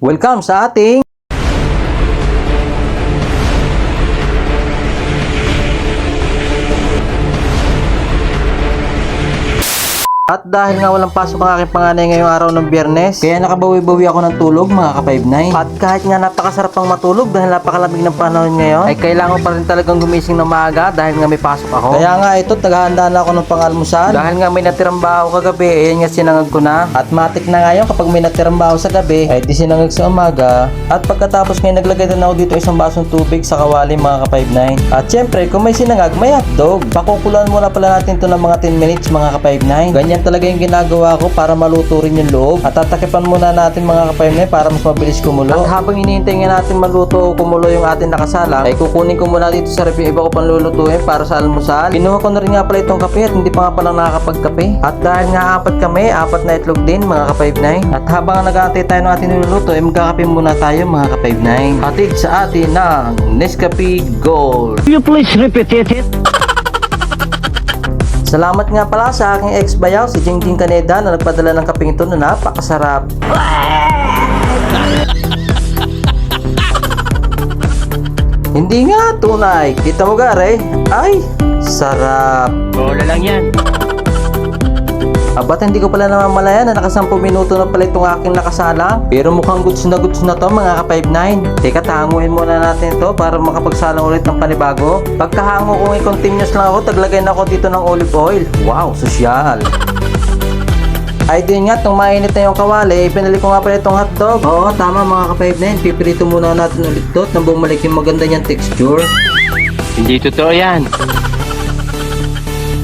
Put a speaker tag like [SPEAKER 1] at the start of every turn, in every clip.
[SPEAKER 1] Welcome sa ating at dahil nga walang pasok ang aking panganay ngayong araw ng Biyernes, kaya nakabawi-bawi ako ng tulog mga ka-5-9. At kahit nga napakasarap pang matulog dahil napakalamig ng panahon ngayon, ay kailangan pa rin talagang gumising ng maaga dahil nga may pasok ako. Kaya nga ito, naghahanda na ako ng pang-almusal. Dahil nga may natirang baho kagabi, ayan nga sinangag ko na. At matik na ngayon kapag may natirang baho sa gabi, ay di sinangag sa umaga. At pagkatapos ngayon naglagay din ako dito isang basong tubig sa kawali mga ka-5-9. At syempre kung may sinangag, may hotdog. Pakukuluan muna pala natin ito ng mga 10 minutes mga ka-5-9. Ganyan talaga yung ginagawa ko para maluto rin yung loob. At tatakipan muna natin mga ka-5-9 para mas mabilis kumulo. At habang hinihintay nga natin maluto o kumulo yung ating nakasalang, ay kukunin ko muna dito sa ref yung iba ko pang lulutuin para sa almusal. Kinuha ko na rin nga pala itong kape at hindi pa nga pala nakakapagkape. At dahil nga apat kami, apat na itlog din mga ka-5-9. At habang nag-aantay tayo ng ating niluluto, ay magkakape muna tayo mga ka-5-9. Hatid sa atin ng Nescafe Gold.
[SPEAKER 2] Will you please repeat it?
[SPEAKER 1] Salamat nga pala sa aking ex-bayaw, si Jingjing Caneda na nagpadala ng kapeng ito na napakasarap. Hindi nga tunay. Kita mo gare? Ay, sarap.
[SPEAKER 2] Bola lang yan.
[SPEAKER 1] Abat hindi ko pala namamalayan na naka 10 minuto na pala itong aking nakasalang. Pero mukhang goods na to mga ka-5-9. Teka, tahanguin muna natin ito para makapagsalang ulit ng panibago. Pagkahango kung i-continuous lang ako, taglagay na ako dito ng olive oil. Wow, sosyal. Ay din nga, itong mainit na yung kawali, pinali ko nga pala itong hotdog. Oo, tama mga ka-5-9. Pipirito muna natin ulit ito nang bumalik yung maganda niyang texture.
[SPEAKER 2] Hindi totoo yan.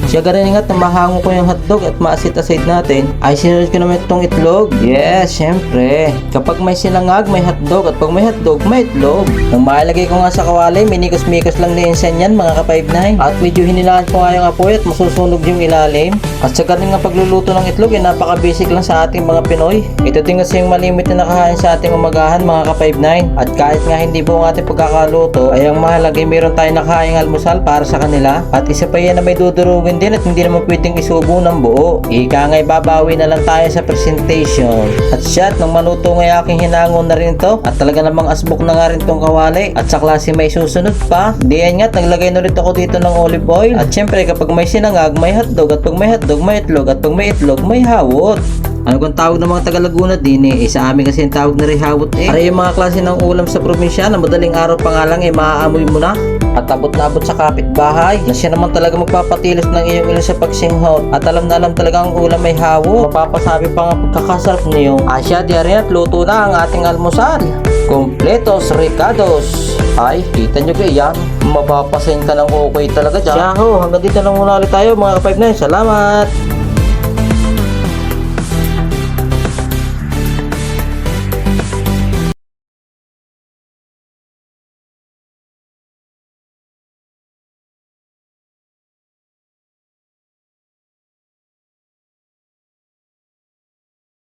[SPEAKER 1] Siya garin nga, mahango ko yung hotdog at maasit-asit natin, ay sinunod ko naman itong itlog. Yes, syempre. Kapag may sinangag, may hotdog. At pag may hotdog, may itlog. Nang mailagay ko nga sa kawali, minikos-mikos lang ni Insen yan, mga ka-5-9. At medyo hinilaan ko nga yung apoy at masusunog yung ilalim. At sa galing nga pagluluto ng itlog, ay napaka-basic lang sa ating mga Pinoy. Ito din kasi yung malimit na nakahain sa ating umagahan, mga ka-5-9. At kahit nga hindi buong ating pagkakaluto, ay ang mahalaga ay meron tayong nakahaing almusal para sa kanila. At isa pa yan na may dudurugin din at hindi naman pwedeng isubo ng buo. Ika nga'y babawi na lang tayo sa presentation. At shot, nung maluto nga'y aking hinangon na rin ito at talaga namang asbok na nga rin itong kawali at sa klase may susunod pa. Diyan nga, naglagay na rin ako dito ng olive oil. At syempre kapag may sinangag, may hotdog. At pag may hotdog, may itlog. At pag may itlog, may hawot. Ano kung tawag ng mga taga-Laguna din sa amin kasi yung tawag na rihawot Para yung mga klase ng ulam sa probinsya na madaling araw pa nga lang maaamoy mo na. At abot na abot sa kapitbahay na siya naman talaga magpapatilos ng iyong ilo sa pagsinghot. At alam na alam talaga ang ulam may hawot. Mapapasabi pa nga pagkakasarap niyo. Asya diyan at luto na ang ating almusal. Completos Ricados. Ay, kita nyo kaya yan. Mapapasayin ka ng okay talaga dyan. Siya ho, hanggang dito lang muna ulit tayo mga ka-5-9. Salamat!